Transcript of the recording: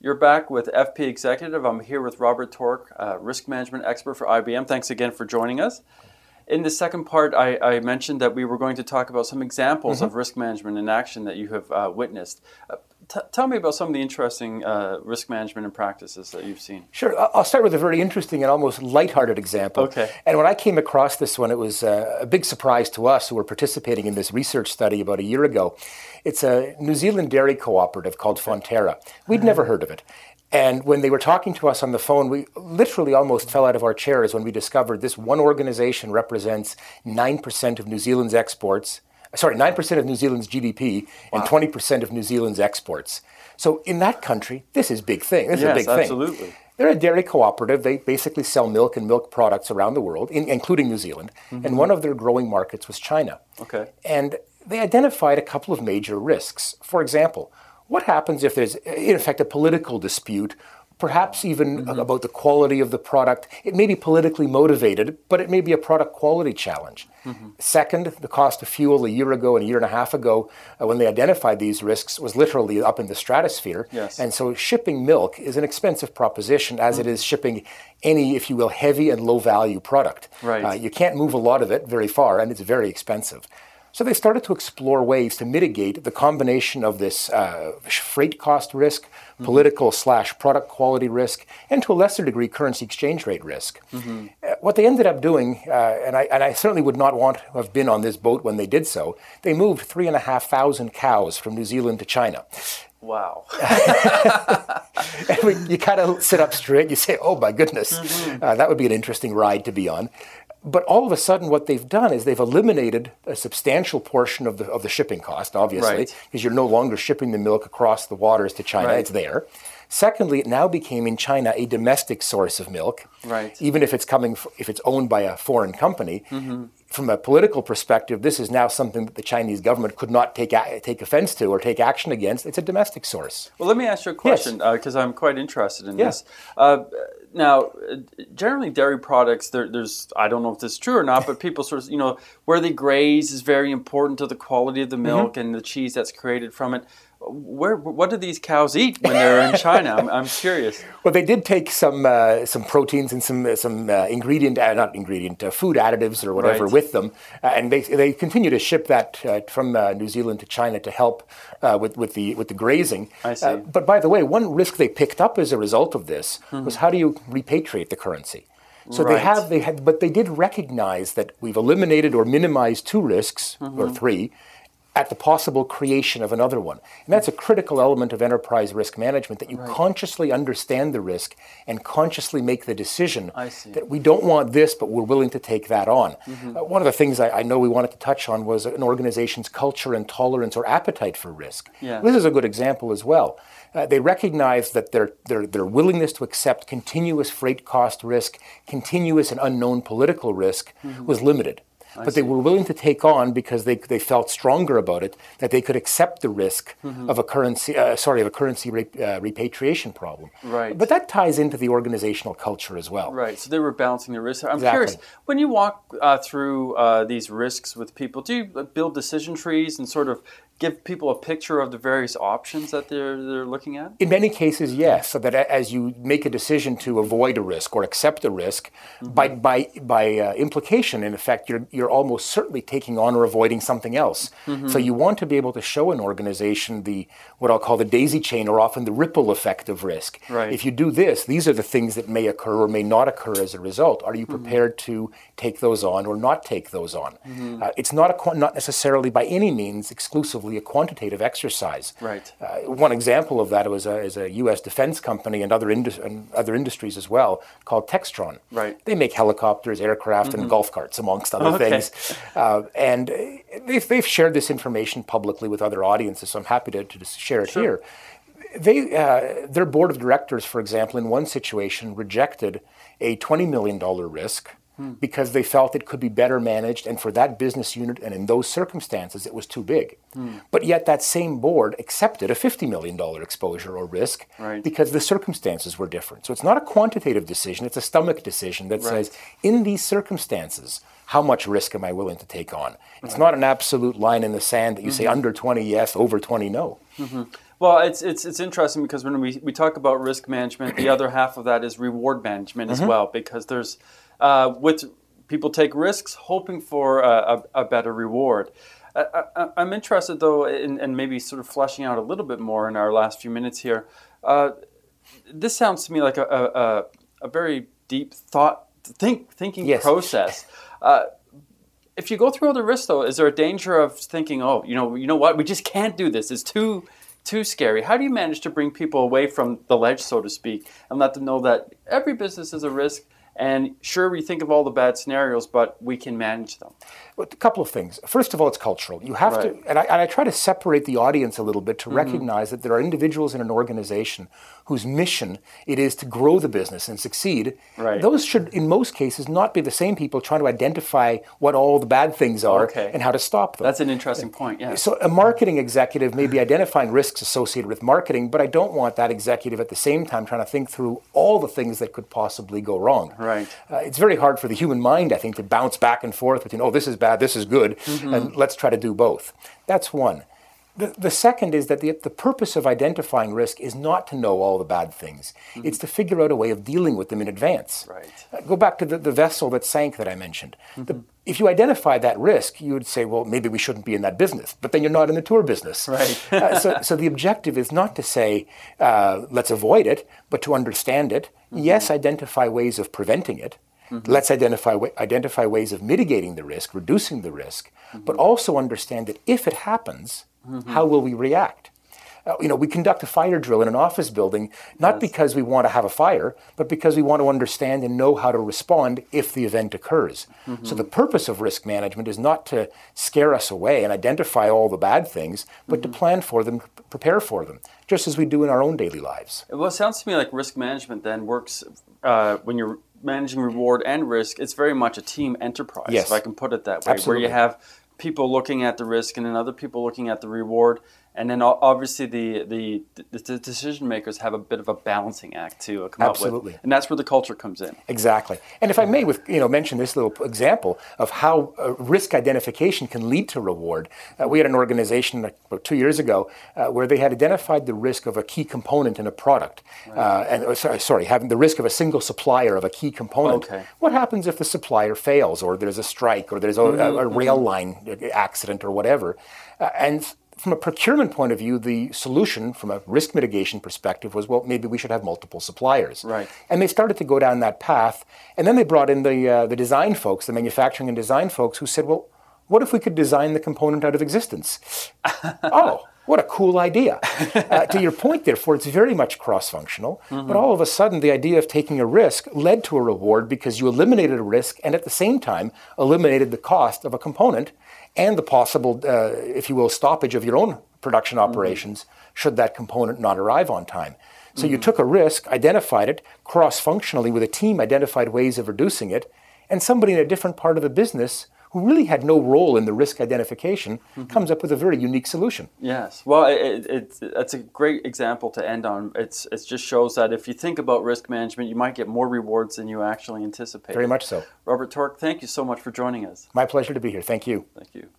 You're back with FP Executive. I'm here with Robert Torok, risk management expert for IBM. Thanks again for joining us. In the second part, I mentioned that we were going to talk about some examples of risk management in action that you have witnessed. Tell me about some of the interesting risk management and practices that you've seen. Sure. I'll start with a very interesting and almost lighthearted example. Okay. And when I came across this one, it was a big surprise to us who were participating in this research study about a year ago. It's a New Zealand dairy cooperative called Fonterra. We'd never heard of it. And when they were talking to us on the phone, we literally almost fell out of our chairs when we discovered this one organization represents 9% of New Zealand's exports. Sorry, 9% of New Zealand's GDP and 20% of New Zealand's exports. So in that country, this is big thing. This is a big thing. Absolutely. They're a dairy cooperative. They basically sell milk and milk products around the world, including New Zealand. And one of their growing markets was China. Okay. And they identified a couple of major risks. For example, what happens if there's, in effect, a political dispute, perhaps even about the quality of the product? It may be politically motivated, but it may be a product quality challenge. Second, the cost of fuel a year ago and a year and a half ago, when they identified these risks, was literally up in the stratosphere. Yes. And so shipping milk is an expensive proposition, as it is shipping any, if you will, heavy and low-value product. Right. You can't move a lot of it very far, and it's very expensive. So they started to explore ways to mitigate the combination of this freight cost risk, political/product quality risk, and to a lesser degree, currency exchange rate risk. What they ended up doing, and I certainly would not want to have been on this boat when they did so, they moved 3,500 cows from New Zealand to China. Wow. And you kind of sit up straight, you say, oh my goodness, that would be an interesting ride to be on. But all of a sudden, what they've done is they've eliminated a substantial portion of the shipping cost, obviously, because you're no longer shipping the milk across the waters to China. It's there. Secondly, it now became in China a domestic source of milk, even if it's if it's owned by a foreign company. From a political perspective, this is now something that the Chinese government could not take offense to or take action against. It's a domestic source. Well, let me ask you a question, because I'm quite interested in this. Now, generally dairy products, there's, I don't know if this is true or not, but people sort of, where they graze is very important to the quality of the milk and the cheese that's created from it. What do these cows eat when they're in China? I'm curious. Well, they did take some proteins and some food additives or whatever with them, and they continue to ship that from New Zealand to China to help with the grazing. I see. But by the way, one risk they picked up as a result of this was how do you repatriate the currency? So but they did recognize that we've eliminated or minimized two risks or three at the possible creation of another one. And that's a critical element of enterprise risk management, that you consciously understand the risk and consciously make the decision that we don't want this, but we're willing to take that on. One of the things I know we wanted to touch on was an organization's culture and tolerance or appetite for risk. This is a good example as well. They recognized that their willingness to accept continuous freight cost risk, continuous and unknown political risk was limited. But they were willing to take on, because they felt stronger about it, that they could accept the risk of a currency repatriation problem. But that ties into the organizational culture as well. So they were balancing the risk. I'm curious, when you walk through these risks with people, do you build decision trees and sort of give people a picture of the various options that they're looking at? In many cases, yes. So that as you make a decision to avoid a risk or accept a risk, by implication, in effect, you're almost certainly taking on or avoiding something else. So you want to be able to show an organization what I'll call the daisy chain, or often the ripple effect of risk. If you do this, these are the things that may occur or may not occur as a result. Are you prepared to take those on or not take those on? It's not necessarily by any means exclusively a quantitative exercise. One example of that is a U.S. defense company and other industries as well, called Textron. They make helicopters, aircraft, and golf carts, amongst other things. And they've shared this information publicly with other audiences, so I'm happy to share it here. Their board of directors, for example, in one situation rejected a $20 million risk because they felt it could be better managed, and for that business unit and in those circumstances it was too big. But yet that same board accepted a $50 million exposure or risk because the circumstances were different. So it's not a quantitative decision, it's a stomach decision that says, in these circumstances, how much risk am I willing to take on? It's not an absolute line in the sand that you say under 20 yes, over 20 no. Well, it's interesting because when we talk about risk management, the other half of that is reward management as well, because there's with people take risks hoping for a better reward. I'm interested though in maybe sort of fleshing out a little bit more in our last few minutes here. This sounds to me like a very deep thinking process. If you go through all the risks, though, is there a danger of thinking, oh, you know what, we just can't do this. It's too scary. How do you manage to bring people away from the ledge, so to speak, and let them know that every business is a risk? And sure, we think of all the bad scenarios, but we can manage them. Well, a couple of things. First of all, it's cultural. You have to, and I try to separate the audience a little bit to recognize that there are individuals in an organization whose mission it is to grow the business and succeed. Right. Those should, in most cases, not be the same people trying to identify what all the bad things are and how to stop them. That's an interesting point, yeah. So a marketing executive may be identifying risks associated with marketing, but I don't want that executive at the same time trying to think through all the things that could possibly go wrong. Right. It's very hard for the human mind, I think, to bounce back and forth between, oh, this is bad, this is good, and let's try to do both. That's one. The second is that the purpose of identifying risk is not to know all the bad things. It's to figure out a way of dealing with them in advance. Right. Go back to the vessel that sank that I mentioned. If you identify that risk, you would say, well, maybe we shouldn't be in that business. But then you're not in the tour business. Right. So the objective is not to say, let's avoid it, but to understand it. Yes, identify ways of preventing it. Let's identify ways of mitigating the risk, reducing the risk, but also understand that if it happens, how will we react? We conduct a fire drill in an office building, not because we want to have a fire, but because we want to understand and know how to respond if the event occurs. So the purpose of risk management is not to scare us away and identify all the bad things, but to plan for them, prepare for them, just as we do in our own daily lives. Well, it sounds to me like risk management then works when you're managing reward and risk. It's very much a team enterprise, if I can put it that way, Absolutely. where you have people looking at the risk and then other people looking at the reward. And then obviously the decision makers have a bit of a balancing act to come up with. And that's where the culture comes in. Exactly. And if I may mention this little example of how risk identification can lead to reward. We had an organization about 2 years ago where they had identified the risk of a key component in a product. Having the risk of a single supplier of a key component. What happens if the supplier fails, or there's a strike, or there's a rail line accident or whatever? And from a procurement point of view, the solution from a risk mitigation perspective was, well, maybe we should have multiple suppliers. Right. And they started to go down that path. And then they brought in the design folks, the manufacturing and design folks, who said, well, what if we could design the component out of existence? Oh, what a cool idea. To your point, therefore, it's very much cross-functional. But all of a sudden, the idea of taking a risk led to a reward because you eliminated a risk and at the same time eliminated the cost of a component and the possible, if you will, stoppage of your own production operations should that component not arrive on time. So you took a risk, identified it, cross-functionally with a team, identified ways of reducing it, and somebody in a different part of the business who really had no role in the risk identification comes up with a very unique solution. Yes. Well, it's a great example to end on. It just shows that if you think about risk management, you might get more rewards than you actually anticipate. Very much so. Robert Torok, thank you so much for joining us. My pleasure to be here. Thank you. Thank you.